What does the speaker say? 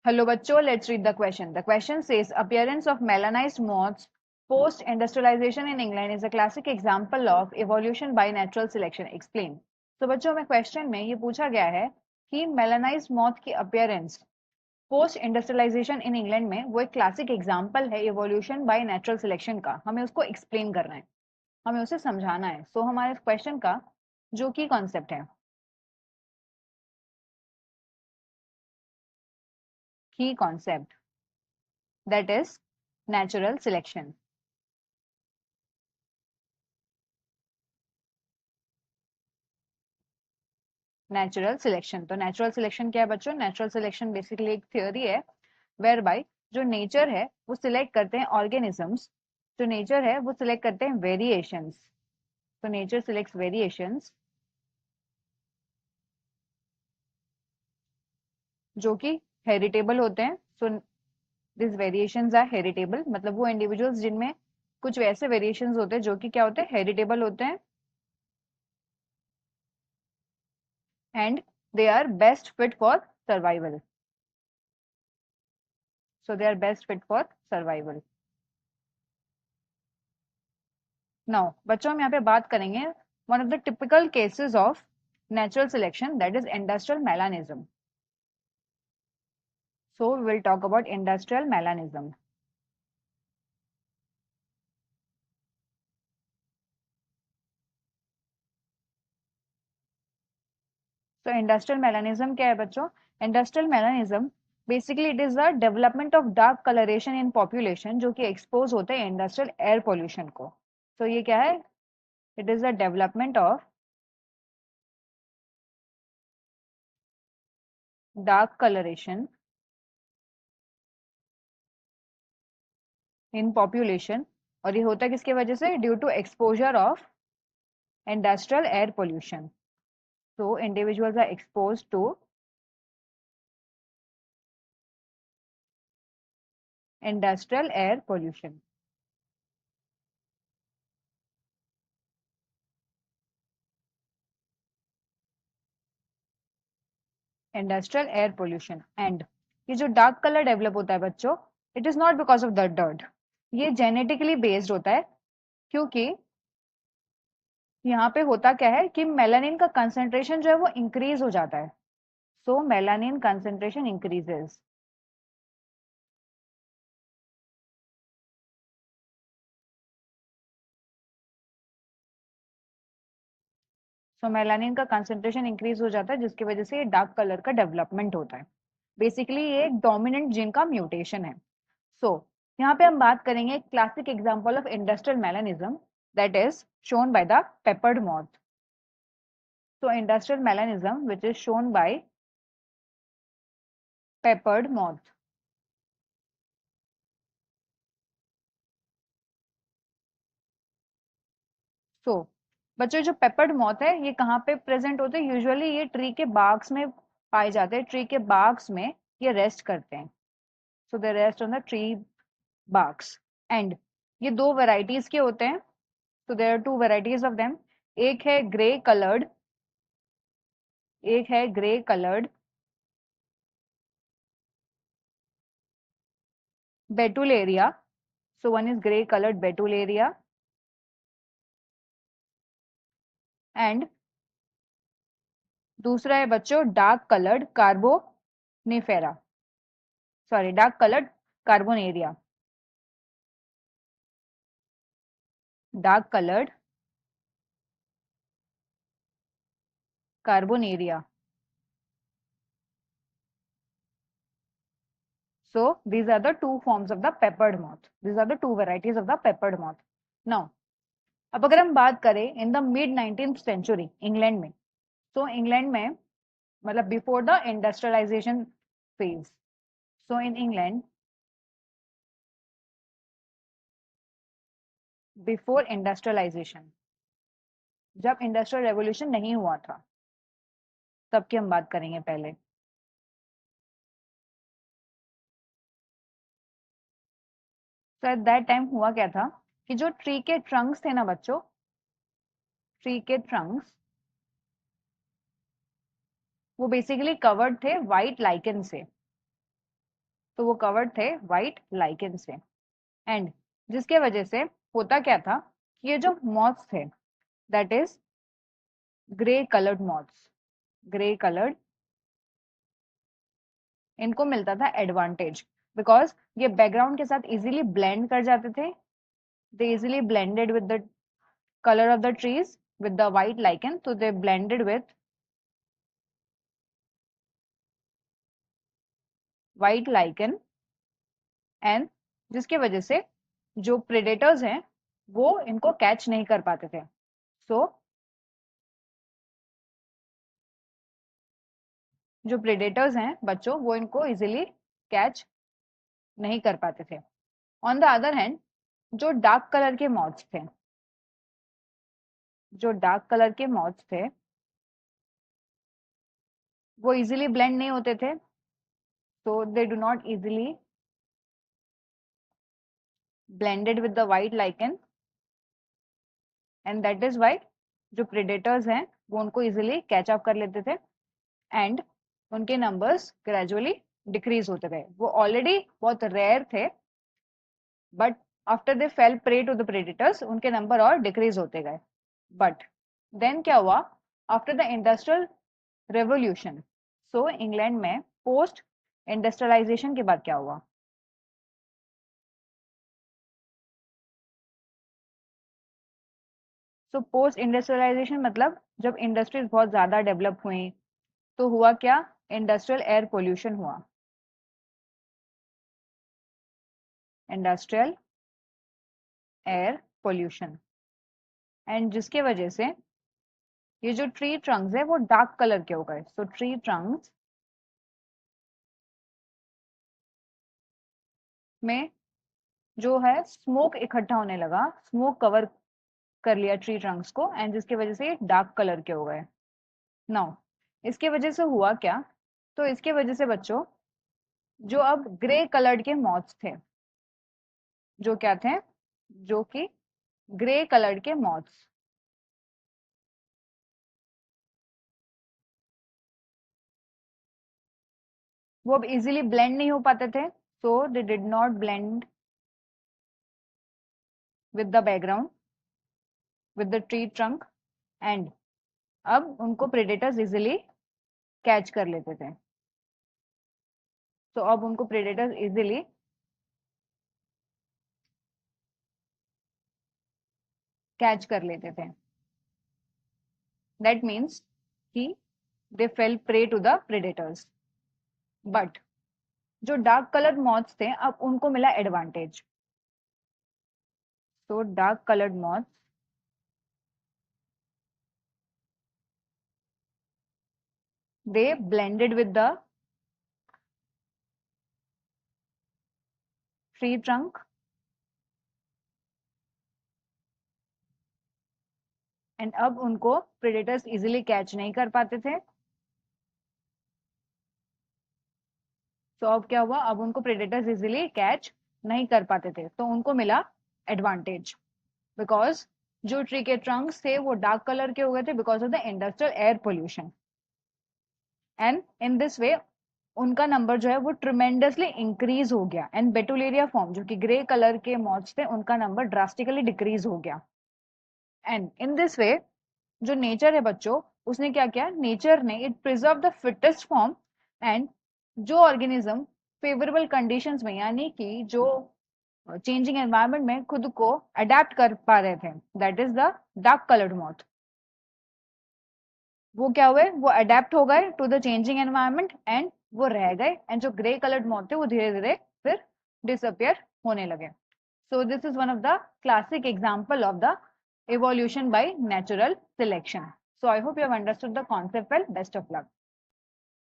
Hello बच्चों, let's read the question. The question says appearance of melanized moths post industrialization in England is a classic example of evolution by natural selection. Explain. तो बच्चों में question में ये पूछा गया है कि मेलानाइज्ड मॉथ की appearance post industrialization in England में वो एक क्लासिक एग्जाम्पल है इवोल्यूशन बाय नेचुरल सिलेक्शन का. हमें उसको एक्सप्लेन करना है, हमें उसे समझाना है. सो हमारे क्वेश्चन का जो की कॉन्सेप्ट है, की concept, that is natural selection. Natural selection. तो नेचुरल सिलेक्शन क्या है बच्चों? नेचुरल सिलेक्शन बेसिकली एक थ्योरी है वेयर बाय जो नेचर है वो सिलेक्ट करते हैं ऑर्गेनिजम्स, जो नेचर है वो सिलेक्ट करते हैं वेरिएशंस. तो नेचर सिलेक्ट्स वेरिएशंस जो कि हेरिटेबल होते हैं. So this variations are heritable, मतलब वो इंडिविजुअल्स जिनमें कुछ वैसे वेरिएशंस होते हैं जो कि क्या होते हैं? हेरिटेबल होते हैं. And they are best fit for survival. So they are best fit for survival. Now बच्चों हम यहाँ पे बात करेंगे one of the typical cases of natural selection, that is industrial melanism. So we will talk about industrial melanism. तो industrial melanism क्या है बच्चों? Industrial melanism basically it is the development of dark coloration in population जो कि expose होते हैं industrial air pollution को. तो ये क्या है? It is the development of dark coloration in population. और ये होता है किसकी वजह से? Due to exposure of industrial air pollution. So individuals are exposed to industrial air pollution. Industrial air pollution. And ये जो डार्क कलर डेवलप होता है बच्चों, it is not because of the dirt. ये जेनेटिकली बेस्ड होता है क्योंकि यहाँ पे होता क्या है कि मेलानिन का कंसेंट्रेशन जो है वो इंक्रीज हो जाता है. सो मेलानिन कंसेंट्रेशन इंक्रीजेस. सो मेलानिन का कंसेंट्रेशन इंक्रीज हो जाता है जिसकी वजह से ये डार्क कलर का डेवलपमेंट होता है. बेसिकली ये एक डोमिनेंट जीन का म्यूटेशन है. सो यहाँ पे हम बात करेंगे classic example of industrial melanism, that is shown by the peppered moth. So industrial melanism which is shown by peppered moth. So बच्चों जो पेपर्ड मॉथ है ये कहाँ पे प्रेजेंट होते हैं? यूजुअली ये ट्री के बाग्स में पाए जाते हैं. ट्री के बाग्स में ये रेस्ट करते हैं. So they rest on the tree barks. And ये दो वेराइटीज के होते हैं. So there are two varieties of them. एक है ग्रे कलर्ड, एक है grey coloured betularia. So one is grey colored betuleria and दूसरा है बच्चों dark coloured carbonifera, sorry dark coloured carbonaria. Dark coloured carbonaria. So these are the two forms of the peppered moth. These are the two varieties of the peppered moth. Now अब अगर हम बात करें in the mid 19th century England में, तो England में मतलब before the industrialization phase. So in England before industrialization, जब इंडस्ट्रियल रेवोल्यूशन नहीं हुआ था तब की हम बात करेंगे पहले. तो एट दैट टाइम हुआ क्या था कि जो ट्री के ट्रंक्स थे ना बच्चों, ट्री के ट्रंक्स वो बेसिकली कवर्ड थे वाइट लाइकन से. तो वो कवर्ड थे व्हाइट लाइकेन से। एंड जिसके वजह से होता क्या था, ये जो मॉथ्स थे that is grey coloured moths, grey coloured, इनको मिलता था एडवांटेज बिकॉज ये बैकग्राउंड के साथ इजीली ब्लेंड कर जाते थे। They easily blended with the color of the trees with the white lichen, so they blended with white lichen, and जिसकी वजह से जो प्रेडेटर्स हैं वो इनको कैच नहीं कर पाते थे। सो जो प्रेडेटर्स हैं बच्चों वो इनको इजीली कैच नहीं कर पाते थे। ऑन द अदर हैंड जो डार्क कलर के मॉथ्स थे, जो डार्क कलर के मॉथ्स थे वो इजीली ब्लेंड नहीं होते थे, so they do not easily blended with the white lichen, and that is why जो predators हैं वो उनको easily catch up कर लेते थे and उनके numbers gradually decrease होते गए। वो already बहुत rare थे but after they fell prey to the predators उनके number और decrease होते गए। but then क्या हुआ, after the industrial revolution, so England में post industrialization के बाद क्या हुआ, तो पोस्ट इंडस्ट्रियलाइजेशन मतलब जब इंडस्ट्रीज बहुत ज्यादा डेवलप हुई तो हुआ क्या, इंडस्ट्रियल एयर पोल्यूशन हुआ, इंडस्ट्रियल एयर पोल्यूशन, एंड जिसके वजह से ये जो ट्री ट्रंक्स है वो डार्क कलर के हो गए। सो ट्री ट्रंक्स में जो है स्मोक इकट्ठा होने लगा, स्मोक कवर कर लिया ट्री ट्रंक्स को, एंड जिसकी वजह से ये डार्क कलर के हो गए। नाउ इसके वजह से हुआ क्या, तो इसके वजह से बच्चों जो अब ग्रे कलर्ड के मॉथ्स थे, जो क्या थे, जो कि ग्रे कलर के मॉथ्स, वो अब इजीली ब्लेंड नहीं हो पाते थे, so they did not blend with the background with the tree trunk, and अब उनको प्रेडेटर्स इजीली कैच कर लेते थे। तो अब उनको प्रेडेटर्स इजीली कैच कर लेते थे। दैट मीन्स कि they fell prey to the predators. But जो डार्क कलर्ड मॉथ्स थे अब उनको मिला एडवांटेज। तो dark coloured moths they blended with the tree trunk and अब उनको प्रेडेटर्स इजीली कैच नहीं कर पाते थे। तो अब क्या हुआ, अब उनको प्रेडेटर्स इजीली कैच नहीं कर पाते थे तो उनको मिला एडवांटेज बिकॉज जो ट्री के ट्रंक्स थे वो डार्क कलर के हो गए थे because of the industrial air pollution, and in this way उनका नंबर जो है वो ट्रिमेंडसली इंक्रीज हो गया, एंड बेटुलेरिया फॉर्म जो कि ग्रे कलर के मॉथ्स थे उनका नंबर ड्रास्टिकली डिक्रीज हो गया। एंड इन दिस वे जो नेचर है बच्चों उसने क्या किया, नेचर ने it preserve the fittest form, and जो ऑर्गेनिज्म फेवरेबल कंडीशंस में यानी कि जो चेंजिंग एनवायरनमेंट में खुद को अडेप्ट कर पा रहे थे that is the dark coloured moth, वो क्या हुए, वो अडेप्ट हो गए to the changing environment and वो रह गए, एंड जो ग्रे कलर्ड मॉथ थे वो धीरे धीरे फिर डिसअपियर होने लगे। So this is one of the classic example of the evolution by natural selection. So I hope you have understood the concept well. Best of luck.